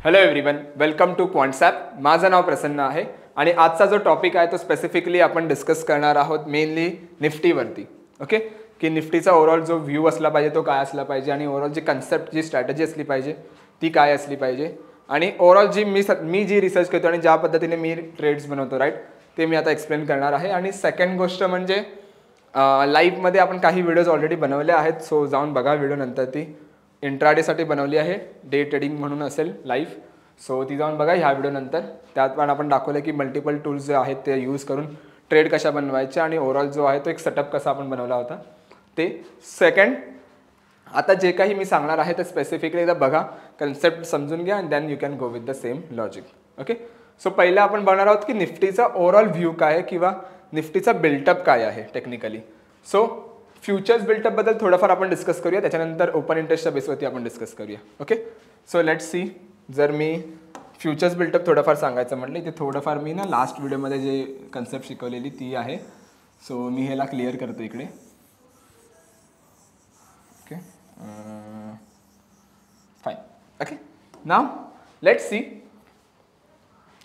Hello everyone, welcome to Quantsapp. माझं नाव प्रसन्न आहे आणि आजचा जो टॉपिक आहे तो स्पेसिफिकली आपण डिस्कस करणार आहोत मेनली निफ्टीवरती. ओके, की निफ्टीचा ओव्हरऑल जो व्ह्यू असला पाहिजे तो काय असला पाहिजे आणि ओव्हरऑल जी कन्सेप्ट जी स्ट्रॅटेजी असली पाहिजे ती काय असली पाहिजे आणि ओव्हरऑल जी मी जी रिसर्च करतो आणि ज्या पद्धतीने मी ट्रेड्स बनवतो राईट ते मी आता एक्सप्लेन करणार आहे. आणि सेकंड गोष्ट म्हणजे लाईव्हमध्ये आपण काही व्हिडिओज ऑलरेडी बनवले आहेत, सो जाऊन बघा व्हिडिओ नंतर. ती इंट्राडेसाठी बनवली आहे, डे ट्रेडिंग म्हणून असेल लाईव्ह, सो ती जाऊन बघा ह्या व्हिडिओ नंतर. त्यात पण आपण दाखवलं की मल्टिपल टूल्स जे आहेत ते यूज करून ट्रेड कशा बनवायचे आणि ओव्हरऑल जो आहे तो एक सेटअप कसा आपण बनवला होता ते. सेकंड, आता जे काही मी सांगणार आहे ते स्पेसिफिकली एकदा बघा, कन्सेप्ट समजून घ्या and then you can go with the same logic. Okay, so पहिलं आपण बघणार आहोत की निफ्टीचा ओव्हरऑल व्ह्यू काय आहे किंवा निफ्टीचा बिल्टअप काय आहे टेक्निकली. सो फ्युचर्स बिल्टअपबद्दल थोडंफार आपण डिस्कस करूया, त्याच्यानंतर ओपन इंटरेस्टच्या बेसवरती आपण डिस्कस करूया. Okay, so let's C. जर मी फ्युचर्स बिल्टअप थोडंफार सांगायचं म्हटलं, ते थोडंफार मी ना लास्ट व्हिडिओमध्ये जे कन्सेप्ट शिकवलेली ती आहे, सो मी ह्याला क्लिअर करतो इकडे. Okay, fine. Okay, now let's see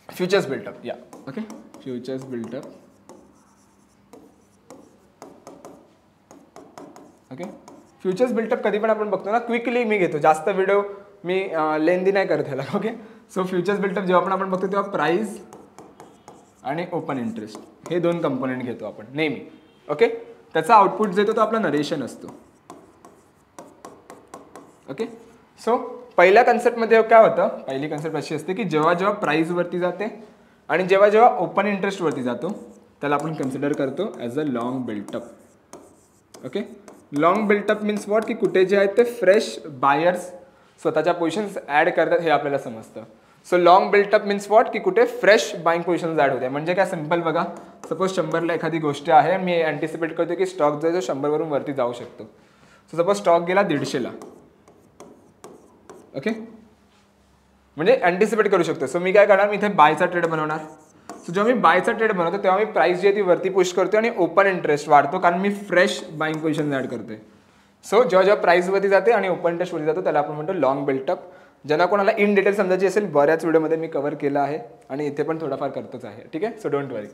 futures built up. या okay, futures built up. Okay, futures built up कधी पण आपण बघतो ना, क्विकली मी घेतो, जास्त व्हिडिओ मी लेंदी नाही करत ह्याला. ओके, सो फ्युचर्स बिल्टअप जेव्हा पण आपण बघतो तेव्हा प्राइस आणि ओपन इंटरेस्ट हे दोन कंपोनेंट घेतो आपण नेहमी. ओके, त्याचा आउटपुट जो येतो तो आपला नरेशन असतो. ओके, सो पहिल्या कन्सेप्टमध्ये काय होतं, पहिली कन्सेप्ट अशी असते की जेव्हा जेव्हा प्राइसवरती जाते आणि जेव्हा जेव्हा ओपन इंटरेस्टवरती जातो त्याला आपण कन्सिडर करतो as a long built up. Okay, long built up means what, की कुठे जे आहेत ते फ्रेश बायर्स स्वतःच्या पोझिशन्स ॲड करतात हे आपल्याला समजतं. So long built up means what, की कुठे फ्रेश बाईंग पोझिशन्स ॲड होते. म्हणजे काय, सिम्पल बघा, सपोज 100ला एखादी गोष्ट आहे, मी अँटिसिपेट करतो की स्टॉक जो आहे तो 100वरून वरती जाऊ शकतो. सो सपोज स्टॉक गेला 150ला. ओके, म्हणजे अँटिसिपेट करू शकतो. सो मी काय करणार, मी इथे बायचा ट्रेड बनवणार. सो जेव्हा मी बायचा ट्रेड बनवतो तेव्हा मी प्राइस जी आहे ती वरती पुश करतो आणि ओपन इंटरेस्ट वाढतो कारण मी फ्रेश बाईंग पोझिशन ॲड करतोय. सो जेव्हा जेव्हा प्राइसवरती जाते आणि ओपन इंटरेस्टवरती जातो त्याला आपण म्हणतो लॉंग बिल्टअप. ज्यांना कोणाला इन डिटेल समजायची असेल बऱ्याच व्हिडिओमध्ये मी कव्हर केलं आहे आणि इथे पण थोडाफार करतोच आहे. ठीक आहे, so don't worry,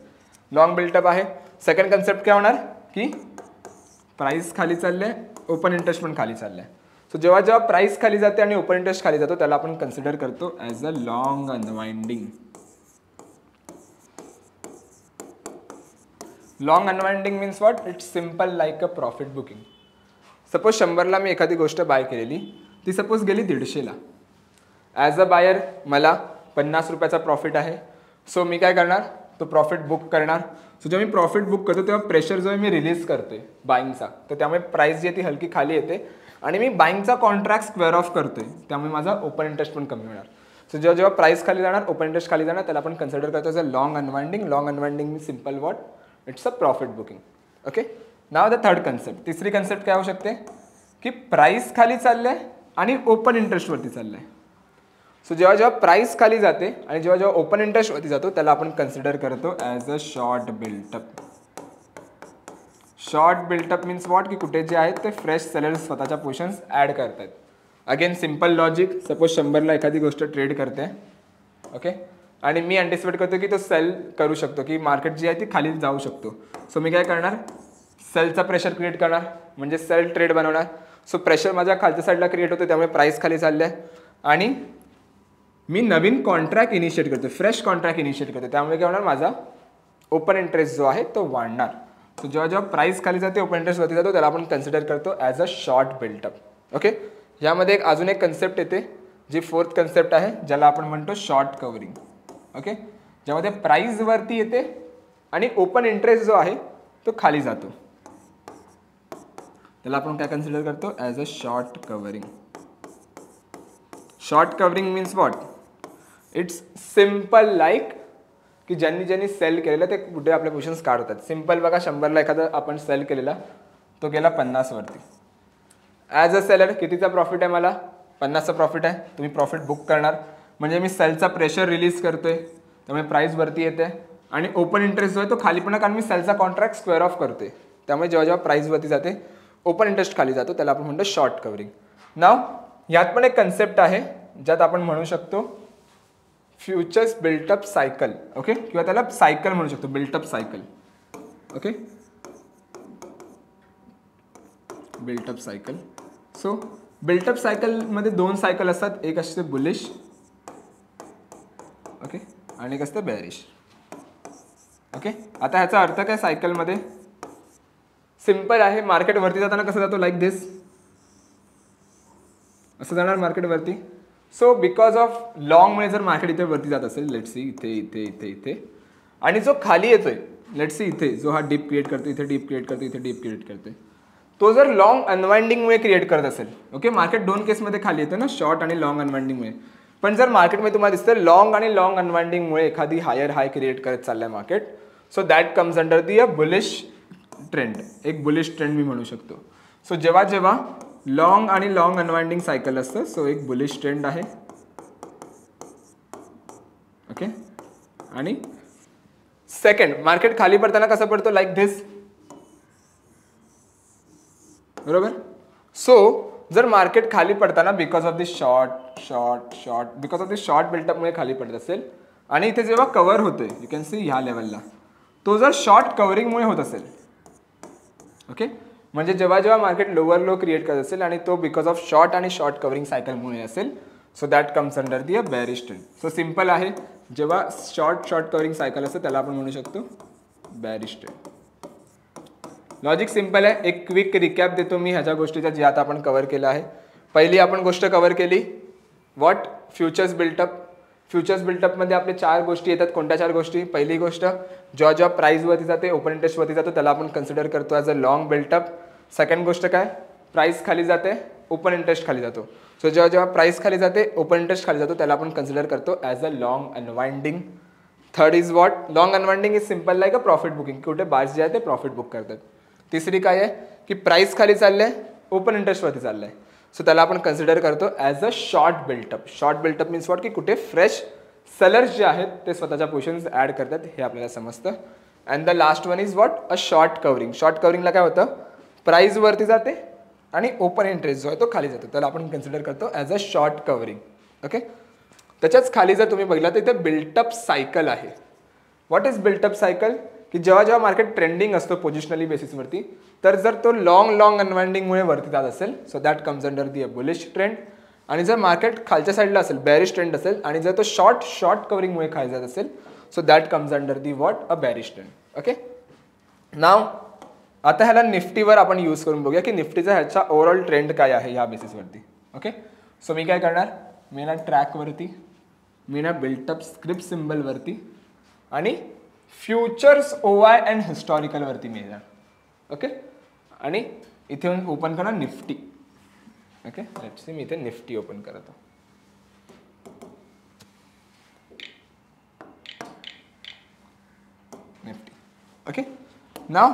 long built up आहे. सेकंड कन्सेप्ट काय होणार की प्राइस खाली चालले, ओपन इंटरेस्ट पण खाली चालले. सो जेव्हा जेव्हा प्राइस खाली जाते आणि ओपन इंटरेस्ट खाली जातो त्याला आपण कन्सिडर करतो as a long unwinding. Long unwinding means what, it's simple like a profit booking. Suppose 100ला मी एखादी गोष्ट बाय केलेली, ती सपोज गेली 150ला. ॲज अ बायर मला 50 रुपयाचा प्रॉफिट आहे. सो मी काय करणार, तो प्रॉफिट बुक करणार. सो जेव्हा मी प्रॉफिट बुक करतो तेव्हा प्रेशर जो आहे मी रिलीज करतोय बाईंगचा, तर त्यामुळे प्राइस जी आहे ती हलकी खाली येते आणि मी बाईंगचा कॉन्ट्रॅक्ट स्क्वेअर ऑफ करतोय, त्यामुळे माझा ओपन इंटरेस्ट पण कमी होणार. सो जेव्हा जेव्हा प्राइस खाली जाणार, ओपन इंटरेस्ट खाली जाणार, त्याला आपण कन्सिडर करतो as a long unwinding. Long unwinding me simple what, it's a profit booking. Okay, now the third concept. तिसरी कन्सेप्ट काय होऊ शकते की प्राइस खाली चाललंय आणि ओपन इंटरेस्टवरती चाललंय. सो जेव्हा जेव्हा प्राइस खाली जाते आणि जेव्हा जेव्हा ओपन इंटरेस्टवरती जातो त्याला आपण कन्सिडर करतो as a short built up. Short built up means what, की कुठे जे आहेत ते फ्रेश सेलर्स स्वतःच्या पोझिशन्स ॲड करतात. अगेन सिम्पल लॉजिक, सपोज 100ला एखादी गोष्ट ट्रेड करते. ओके, आणि मी अँटिसिपेट करतो की तो सेल करू शकतो, की मार्केट जी आहे ती खाली जाऊ शकतो. सो मी काय करणार, सेलचा प्रेशर क्रिएट करणार, म्हणजे सेल ट्रेड बनवणार. सो प्रेशर माझ्या खालच्या साईडला क्रिएट होतो त्यामुळे प्राइस खाली चालले आहे आणि मी नवीन कॉन्ट्रॅक्ट इनिशिएट करतो, फ्रेश कॉन्ट्रॅक्ट इनिशिएट करतो, त्यामुळे काय होणार, माझा ओपन इंटरेस्ट जो आहे तो वाढणार. सो जेव्हा जेव्हा प्राइस खाली जाते ओपन इंटरेस्ट वरती जातो त्याला आपण कन्सिडर करतो as a short built up. Okay, यामध्ये अजून एक कन्सेप्ट येते जी फोर्थ कन्सेप्ट आहे, ज्याला आपण म्हणतो शॉर्ट कव्हरिंग. ओके, ज्यामध्ये प्राइस वरती येते आणि ओपन इंटरेस्ट जो आहे तो खाली जातो, त्याला आपण काय कन्सिडर करतो as a short covering. Short covering means what, it's simple like की ज्यांनी सेल केलेलं ते कुठे आपल्या पोझिशन्स काढतात. सिम्पल बघा, 100ला एखादा आपण सेल केलेला तो गेला 50वरती. ॲज अ सेलर कितीचा प्रॉफिट आहे, मला 50चा प्रॉफिट आहे. तुम्ही प्रॉफिट बुक करणार म्हणजे मी सेलचा प्रेशर रिलीज करतोय त्यामुळे प्राइस वरती येते आणि ओपन इंटरेस्ट जो आहे तो खाली पण, कारण मी सेलचा कॉन्ट्रॅक्ट स्क्वेअर ऑफ करतोय, त्यामुळे जेव्हा जेव्हा प्राइस वरती जाते ओपन इंटरेस्ट खाली जातो त्याला आपण म्हणतो शॉर्ट कव्हरिंग. नाव यात पण एक कन्सेप्ट आहे ज्यात आपण म्हणू शकतो फ्युचर्स बिल्टअप सायकल, ओके, किंवा त्याला सायकल म्हणू शकतो, built up cycle. Okay, built up cycle. So built up सायकलमध्ये 2 सायकल असतात, एक असते बुलिश, ओके, आणि एक असतं बेअरिश. ओके, आता ह्याचा अर्थ काय सायकलमध्ये? सिंपल आहे, मार्केट वरती जाताना कसं जातो, लाईक दिस, असं जाणार मार्केट वरती. सो बिकॉज ऑफ लॉंगमुळे जर मार्केट इथे वरती जात असेल, लेट्स सी इथे इथे इथे इथे, आणि जो खाली येतोय, लेट्स सी इथे जो हा डीप क्रिएट करतो, इथे डीप क्रिएट करतो, इथे डीप क्रिएट करतोय, तो जर लॉंग अनवाइंडिंगमुळे क्रिएट करत असेल, ओके, मार्केट 2 केसमध्ये खाली येतं ना, शॉर्ट आणि लॉंग अनवाइंडिंगमुळे. पण जर मार्केटमध्ये तुम्हाला दिसतं लॉंग आणि लॉंग अनवाइंडिंगमुळे एखादी हायर हाय क्रिएट करत चाललंय market, so that comes under the a bullish trend. एक बुलिश ट्रेंड मी म्हणू शकतो. सो जेव्हा जेव्हा लॉंग आणि लॉंग अनवाइंडिंग सायकल असतं, सो एक बुलिश ट्रेंड आहे. ओके, आणि सेकंड, मार्केट खाली पडताना कसं पडतो, लाईक दिस, बरोबर. सो जर मार्केट खाली पडताना because of this short short short, because of this short बिल्टअपमुळे खाली पडत असेल, आणि इथे जेव्हा कव्हर होतोय, यू कॅन सी ह्या लेवलला, तो जर शॉर्ट कव्हरिंगमुळे होत असेल, ओके, म्हणजे जेव्हा जेव्हा मार्केट लोअर लो क्रिएट करत असेल आणि तो बिकॉज ऑफ शॉर्ट आणि शॉर्ट कव्हरिंग सायकलमुळे असेल, so that comes under the a bearish trend. So simple आहे, जेव्हा शॉर्ट कव्हरिंग सायकल असतं त्याला आपण म्हणू शकतो बेअरिश ट्रेंड. लॉजिक सिंपल आहे. एक क्विक रिकॅप देतो मी ह्याच्या गोष्टीचा जे आता आपण कव्हर केलं आहे. पहिली आपण गोष्ट कव्हर केली, व्हॉट, फ्युचर्स बिल्टअप. फ्युचर्स बिल्टअपमध्ये आपले 4 गोष्टी येतात. कोणत्या 4 गोष्टी? पहिली गोष्ट, जेव्हा प्राईसवरती जाते, ओपन इंटरेस्टवरती जातो, त्याला आपण कन्सिडर करतो as a long built up. Second गोष्ट काय, प्राईस खाली जाते, ओपन इंटरेस्ट खाली जातो. सो जेव्हा प्राईस खाली जाते, ओपन इंटरेस्ट खाली जातो, त्याला आपण कन्सिडर करतो as a long unwinding. Third is what, long unwinding is simple like a profit booking, कुठे बार्स जे आहे ते प्रॉफिट बुक करतात. तिसरी काय आहे की प्राईस खाली चाललंय, ओपन इंटरेस्टवरती चाललंय, सो त्याला आपण कन्सिडर करतो as a short built up. Short built up means what, की कुठे फ्रेश सेलर्स जे आहेत ते स्वतःच्या पोझिशन्स ॲड करतात, हे आपल्याला समजतं. And the last one is what, a short covering. Short कव्हरिंगला काय होतं, प्राईस वरती जाते आणि ओपन इंटरेस्ट जो आहे तो खाली जातो, त्याला आपण कन्सिडर करतो ॲज अ शॉर्ट कव्हरिंग. ओके, त्याच्याच खाली जर तुम्ही बघितला तर इथे बिल्टअप सायकल आहे. व्हॉट इज बिल्टअप सायकल, की जेव्हा जेव्हा मार्केट ट्रेंडिंग असतो पोझिशनली बेसिसवरती, तर जर तो लॉंग अनवाइंडिंगमुळे वरती जात असेल, so that comes under the a bullish trend. आणि जर मार्केट खालच्या साईडला असेल, बेअरिश ट्रेंड असेल, आणि जर तो शॉर्ट कव्हरिंगमुळे खाली जात असेल, so that comes under the what, a bearish trend. Okay, now आता ह्याला निफ्टीवर आपण यूज करून बघूया की निफ्टीचा ह्याचा ओव्हरऑल ट्रेंड काय आहे ह्या बेसिसवरती. ओके, सो मी काय करणार, मी ना ट्रॅकवरती, मी ना बिल्टअप स्क्रिप्ट सिम्बलवरती आणि फ्युचर्स OI अँड हिस्टॉरिकलवरती मी येणार. ओके, आणि इथे येऊन ओपन करणार निफ्टी. ओके, लेट्स सी, मी इथे निफ्टी ओपन करतो. निफ्टी. ओके, नाव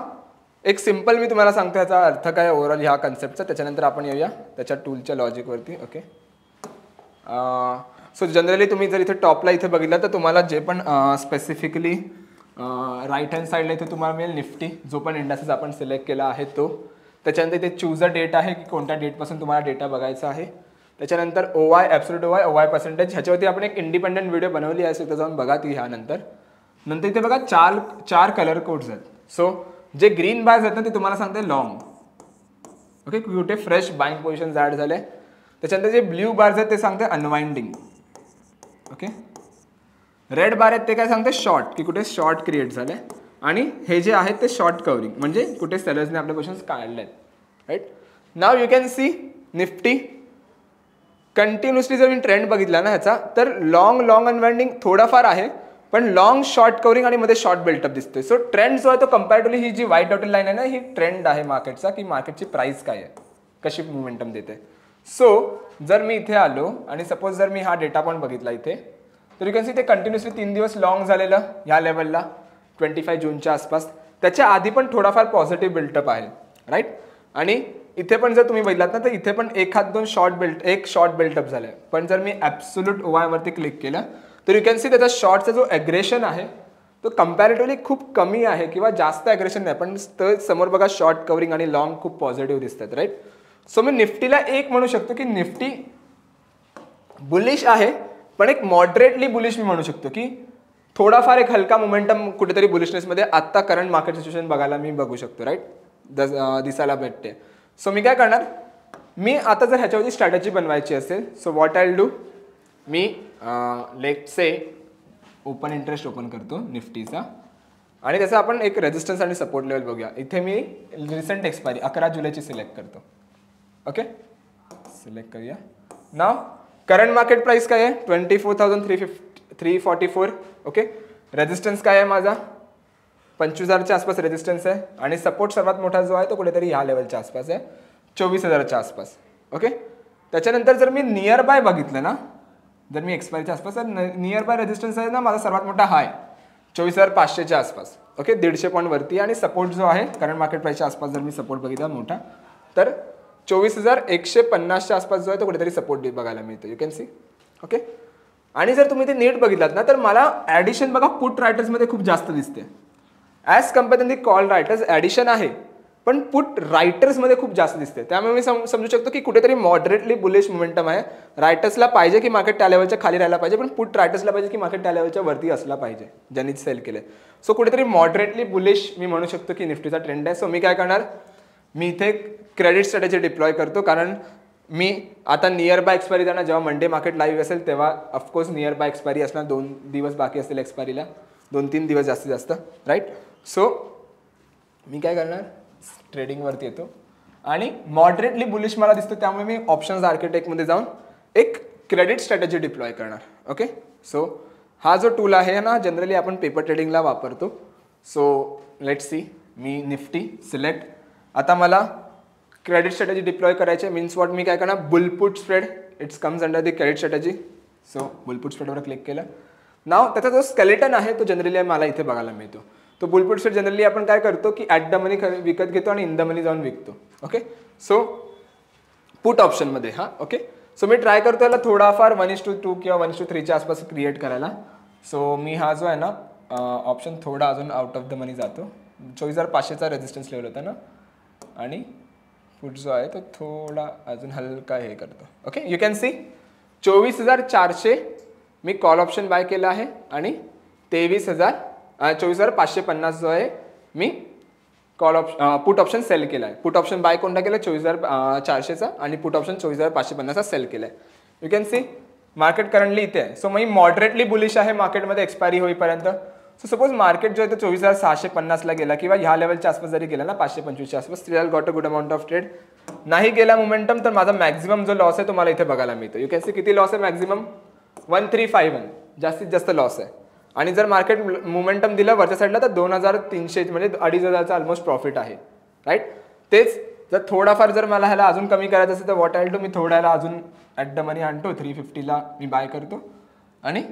एक सिंपल मी तुम्हाला सांगतो याचा अर्थ काय ओव्हरऑल ह्या कन्सेप्टचा, त्याच्यानंतर आपण येऊया त्याच्या टूलच्या लॉजिकवरती. ओके, सो जनरली तुम्ही जर इथे टॉपला इथे बघितलं तर तुम्हाला जे पण स्पेसिफिकली राईट हँड साईडला इथे तुम्हाला मिळेल निफ्टी, जो पण इंडेक्सेस आपण सिलेक्ट केला आहे तो. त्याच्यानंतर इथे चूज अ डेट आहे की कोणत्या डेटपासून तुम्हाला डेटा बघायचा आहे. त्याच्यानंतर OI, ॲब्सोल्यूट OI पर्सेंटेज, ह्याच्यावरती आपण एक इंडिपेंडंट व्हिडिओ बनवली आहे, तिथे जाऊन बघा ती ह्यानंतर. नंतर इथे बघा चार कलर कोड्स आहेत. सो जे ग्रीन बार्स आहेत ना ते तुम्हाला सांगते लॉंग. ओके, कुठे फ्रेश बाईंग पोझिशन्स ॲड झाले. त्याच्यानंतर जे ब्ल्यू बार्स आहेत ते सांगते अनवाइंडिंग. ओके, रेड बार आहेत ते काय सांगते शॉर्ट, की कुठे शॉर्ट क्रिएट झाले. आणि हे जे आहेत ते शॉर्ट कव्हरिंग, म्हणजे कुठे सेलर्सने आपल्या पोझिशन्स काढले आहेत. Right, now you can see Nifty continuously जर मी ट्रेंड बघितला ना ह्याचा, तर लॉंग अनवाइंडिंग थोडाफार आहे, पण लॉंग शॉर्ट कव्हरिंग आणि मध्ये शॉर्ट बिल्टअप दिसतोय. सो ट्रेंड जो आहे तो कम्पॅरेटिव्हली ही जी व्हाईट डॉटेड लाईन आहे ना, ही ट्रेंड आहे मार्केटचा, की मार्केटची प्राइस काय आहे, कशी मोमेंटम देते. सो जर मी इथे आलो आणि सपोज जर मी हा डेटा पण बघितला इथे, तर यू कॅन सी ते कंटिन्युअसली 3 दिवस लॉंग झालेलं ह्या लेवलला 25 जूनच्या आसपास. त्याच्या आधी पण थोडाफार पॉझिटिव्ह बिल्टअप आहे. राईट, आणि इथे पण जर तुम्ही बघितलात ना तर इथे पण एक शॉर्ट बिल्टअप झालाय. पण जर मी ॲब्सोल्यूट OI वरती क्लिक केलं तर यू कॅन सी त्याचा शॉर्टचा जो ॲग्रेशन आहे तो कम्पॅरेटिव्हली खूप कमी आहे, किंवा जास्त ॲग्रेशन नाही, पण समोर बघा शॉर्ट कव्हरिंग आणि लॉंग खूप पॉझिटिव्ह दिसतात. राईट, सो मी निफ्टीला एक म्हणू शकतो की निफ्टी बुलिश आहे, पण एक मॉडरेटली बुलिश मी म्हणू शकतो की थोडाफार एक हलका मोमेंटम कुठेतरी बुलिशनेसमध्ये आत्ता करंट मार्केट सिच्युएशन बघू शकतो, राईट, दिसायला भेटते. सो मी काय करणार, मी आता जर ह्याच्यावरती स्ट्रॅटेजी बनवायची असेल, so what I will do, me let's say open interest open करतो निफ्टीचा आणि त्याचा आपण एक रेजिस्टन्स आणि सपोर्ट लेवल बघूया. इथे मी रिसेंट एक्सपायरी 11 जुलैची सिलेक्ट करतो. ओके, सिलेक्ट करूया. नाव करंट मार्केट प्राइस काय आहे 24,344. ओके, रेजिस्टन्स काय आहे माझा 25,000च्या आसपास रेजिस्टन्स आहे आणि सपोर्ट सर्वात मोठा जो आहे तो कुठेतरी ह्या लेवलच्या आसपास आहे 24,000च्या आसपास. ओके, त्याच्यानंतर जर मी नियर बाय बघितलं ना, जर मी एक्सपायरीच्या आसपास नियर बाय रेजिस्टन्स आहे ना माझा सर्वात मोठा हाय 24,500च्या आसपास. ओके, 150 पॉईंट वरती आणि सपोर्ट जो आहे करंट मार्केट प्राइसच्या आसपास जर मी सपोर्ट बघितला मोठा तर 24,150च्या आसपास जो आहे तो कुठेतरी सपोर्ट बघायला मिळतो. You can C. ओके, आणि जर तुम्ही ते नीट बघितलात ना तर मला ॲडिशन बघा पुट रायटर्समध्ये खूप जास्त दिसते ॲज कम्पेअर दी कॉल रायटर्स. ॲडिशन आहे पण पुट रायटर्समध्ये खूप जास्त दिसते. त्यामुळे मी समजू शकतो की कुठेतरी मॉडरेटली बुलिश मोमेंटम आहे. रायटर्सला पाहिजे की मार्केट त्या लेवलच्या खाली राहायला पाहिजे, पण पुट रायटर्सला पाहिजे की मार्केट त्या लेवलच्या वरती असला पाहिजे ज्यांनी सेल केले. सो कुठेतरी मॉडरेटली बुलिश मी म्हणू शकतो की निफ्टीचा ट्रेंड आहे. सो मी काय करणार, मी इथे क्रेडिट स्ट्रॅटेजी डिप्लॉय करतो, कारण मी आता नियर बाय एक्सपायरी जाणार. जेव्हा मंडे मार्केट लाईव्ह असेल तेव्हा ऑफकोर्स नियर बाय एक्सपायरी असणार, 2 दिवस बाकी असतील एक्सपायरीला, 2-3 दिवस जास्तीत जास्त, राईट. सो मी काय करणार, ट्रेडिंगवरती येतो आणि मॉडरेटली बुलिश मला दिसतो, त्यामुळे मी ऑप्शन्स आर्किटेक्टमध्ये जाऊन एक क्रेडिट स्ट्रॅटेजी डिप्लॉय करणार. ओके, सो हा जो टूल आहे ना जनरली आपण पेपर ट्रेडिंगला वापरतो. सो लेट्स सी, मी निफ्टी सिलेक्ट, आता मला क्रेडिट स्ट्रॅटेजी डिप्लॉय करायचे मीन्स वॉट, मी काय करणार bull put spread, it's comes under the credit strategy. So bull put स्प्रेडवर क्लिक केलं. नाव त्याचा जो स्केलेटन आहे तो जनरली मला इथे बघायला मिळतो. तो बुलपुट स्प्रेड जनरली आपण काय करतो की ॲट द मनी विकत घेतो आणि इन द मनी जाऊन विकतो. ओके, सो पुट ऑप्शनमध्ये हा. ओके, सो मी ट्राय करतो याला थोडाफार 1:2 किंवा 1:3च्या आसपास क्रिएट करायला. सो मी हा जो आहे ना ऑप्शन थोडा अजून आउट ऑफ द मनी जातो. 24,500चा रेजिस्टन्स लेवल होता ना, आणि पुट जो आहे तो थोडा अजून हलका हे करतो. ओके, यू कॅन सी 24,400 मी कॉल ऑप्शन बाय केला आहे आणि 24,550 जो आहे मी call option put option sell केला आहे. पुट ऑप्शन बाय कोणता केला 24,400चा आणि पुट ऑप्शन 24,550चा सेल केला आहे. You can C market currently इथे आहे. सो मी मॉडरेटली बुलिश आहे मार्केटमध्ये एक्सपायरी होईपर्यंत. सो सपोज मार्केट जो आहे तो 24,650ला गेला किंवा ह्या लेवलच्या आसपास जरी गेला ना 525च्या आसपास, still got a good amount of trade. नाही गेला मोमेंटम तर माझा मॅक्झिमम जो लॉस आहे तो मला इथे बघायला मिळतो. यू कॅन सी किती लॉस आहे मॅक्झिमम 1351 जास्तीत जास्त लॉस आहे. आणि जर मार्केट मोमेंटम दिलं वरच्या साईडला तर 2,300 म्हणजे 2,500चा ऑलमोस्ट प्रॉफिट आहे, राईट. तेच जर थोडाफार जर मला ह्याला अजून कमी करायचं असेल तर वॉट आय विल डू, मी थोड्याला अजून ॲट द मनी आणतो, 350ला मी बाय करतो आणि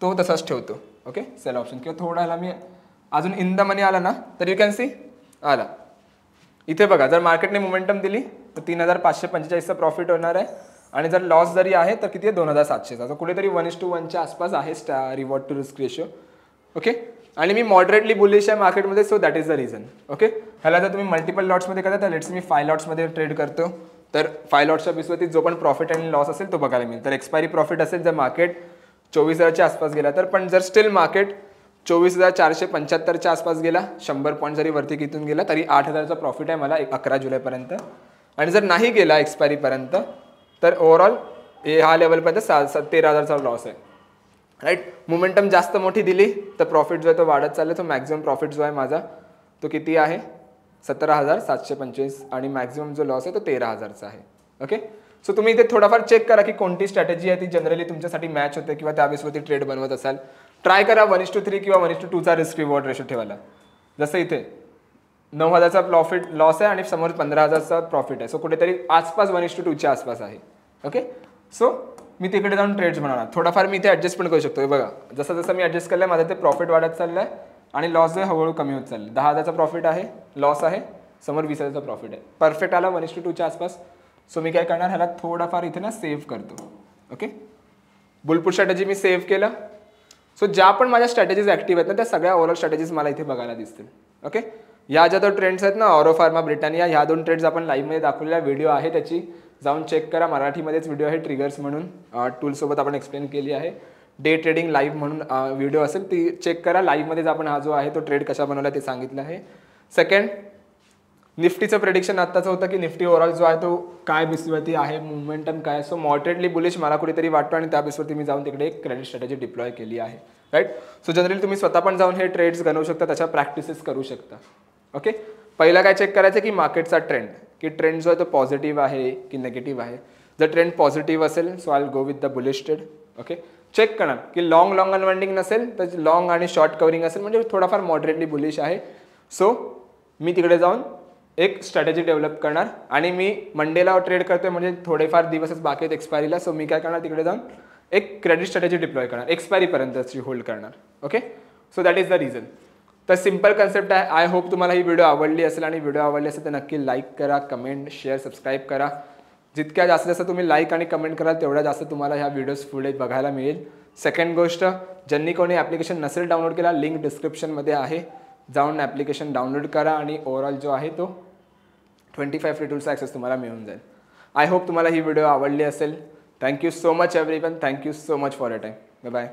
तो तसाच ठेवतो. ओके, सेल ऑप्शन किंवा थोडा ह्याला मी अजून इन द मनी आला ना तर यू कॅन सी आला. इथे बघा जर मार्केटने मोमेंटम दिली तर 3,545चा प्रॉफिट होणार आहे आणि जर लॉस जरी आहे तर किती आहे 2,700चा. तर कुठेतरी 1:1च्या आसपास आहे reward to risk ratio. Okay, आणि मी मॉडरेटली बुलिश आहे मार्केटमध्ये. So that is the reason. Okay, ह्याला जर तुम्ही मल्टिपल लॉट्समध्ये करता तर लेट्स मी 5 लॉट्समध्ये ट्रेड करतो, तर 5 लॉट्सच्या बेसवरती जो पण प्रॉफिट आणि लॉस असेल तो बघायला मिळेल. तर एक्सपायरी प्रॉफिट असेल जर मार्केट 24,000च्या आसपास गेला तर, पण जर स्टील मार्केट 24,475च्या आसपास गेला, 100 पॉईंट जरी वरती कितून गेला तरी 8,000चा प्रॉफिट आहे मला 11 जुलैपर्यंत. आणि जर नाही गेला एक्सपायरीपर्यंत तर ओव्हरऑल ह्या लेवलपर्यंत 13,000चा लॉस आहे, राईट. मोमेंटम जास्त मोठी दिली तर प्रॉफिट जो आहे तो वाढत चालला. तो मॅक्झिमम प्रॉफिट जो आहे माझा तो किती आहे 17,725 आणि मॅक्झिमम जो लॉस आहे तो 13,000चा आहे. ओके, सो तुम्ही इथे थोडाफार चेक करा की कोणती स्ट्रॅटेजी आहे ती जनरली तुमच्यासाठी मॅच होते किंवा त्या बेसवरती ट्रेड बनवत असाल. ट्राय करा 1:3 किंवा 1:2चा रिस्क रिवॉर्ड रेशो ठेवायला. जसं इथे 9,000चा प्रॉफिट लॉस आहे आणि समोर 15,000चा प्रॉफिट आहे. सो कुठेतरी आसपास 1:2च्या आसपास आहे. ओके, सो मी तिकडे जाऊन ट्रेड्स बनवणार. थोडाफार मी इथे ॲडजस्ट पण करू शकतो. बघा जसं जसं मी ॲडजस्ट केलं माझं ते प्रॉफिट वाढत चाललं आहे आणि लॉस जो हळूहळू कमी होत चाललं. 10,000चा प्रॉफिट आहे, लॉस आहे, समोर 20,000चा प्रॉफिट आहे. परफेक्ट आला 1:2च्या आसपास. सो मी काय करणार ह्याला थोडाफार इथे ना सेव्ह करतो. ओके, बुलपुट स्ट्रॅटेजी मी सेव्ह केलं. सो ज्या पण माझ्या स्ट्रॅटेजीज ॲक्टिव्ह आहेत ना त्या सगळ्या ओव्हरऑल स्ट्रॅटेजीज मला इथे बघायला दिसतील. ओके, या ज्या 2 ट्रेंड्स आहेत ना ऑरो फार्मा ब्रिटानिया, ह्या 2 ट्रेड्स आपण लाईव्हमध्ये दाखवलेला व्हिडिओ आहे त्याची जाऊन चेक करा. मराठीमध्येच व्हिडिओ आहे, ट्रिगर्स म्हणून टूलसोबत आपण एक्सप्लेन केली आहे. डे ट्रेडिंग लाईव्ह म्हणून व्हिडिओ असेल ती चेक करा. लाईव्हमध्येच आपण हा जो आहे तो ट्रेड कशा बनवला ते सांगितलं आहे. सेकंड, निफ्टीचं प्रेडिक्शन आत्ताचं होतं की निफ्टी ओव्हरऑल जो आहे तो काय बेसवरती आहे, मुवमेंटम काय. सो मॉडरेटली बुलिश मला कुठेतरी वाटतो आणि त्या बेसवरती मी जाऊन तिकडे एक क्रेडिट स्ट्रॅटेजी डिप्लॉय केली आहे. राईट. सो जनरली तुम्ही स्वतः पण जाऊन हे ट्रेड्स बनवू शकता, त्याच्या प्रॅक्टिसेस करू शकता. ओके. पहिला काय चेक करायचं की मार्केटचा ट्रेंड, की ट्रेंड जो आहे तो पॉझिटिव्ह आहे की निगेटिव्ह आहे. जर ट्रेंड पॉझिटिव्ह असेल so I will go with the bullish trade. Okay. Check करणार की लॉंग अनवाइंडिंग नसेल तर लॉंग आणि शॉर्ट कव्हरिंग असेल म्हणजे थोडाफार मॉडरेटली बुलिश आहे. सो मी तिकडे जाऊन एक स्ट्रॅटेजी डेव्हलप करणार आणि मी मंडेला ट्रेड करतोय म्हणजे थोडेफार दिवसच बाकी आहेत एक्सपायरीला. सो मी काय करणार तिकडे जाऊन एक क्रेडिट स्ट्रॅटेजी डिप्लॉय करणार, एक्सपायरीपर्यंतची होल्ड करणार. Okay. So that is the reason. तर सिम्पल कन्सेप्ट आहे. आय होप तुम्हाला ही व्हिडिओ आवडली असेल आणि व्हिडिओ आवडली असेल तर नक्की लाईक करा, कमेंट, शेअर, सबस्क्राईब करा. जितक्या जास्त तुम्ही लाईक आणि कमेंट कराल तेवढ्या जास्त तुम्हाला ह्या व्हिडिओज पुढे बघायला मिळेल. सेकंड गोष्ट, ज्यांनी कोणी ॲप्लिकेशन नसेल डाउनलोड केला लिंक डिस्क्रिप्शनमध्ये आहे, जाऊन ॲप्लिकेशन डाउनलोड करा आणि ओव्हरऑल जो आहे तो 25 फ्री टूल्सचा ॲक्सेस तुम्हाला मिळून जाईल. आय होप तुम्हाला ही व्हिडिओ आवडली असेल. Thank you so much everyone. Thank you so much for a time. Bye bye.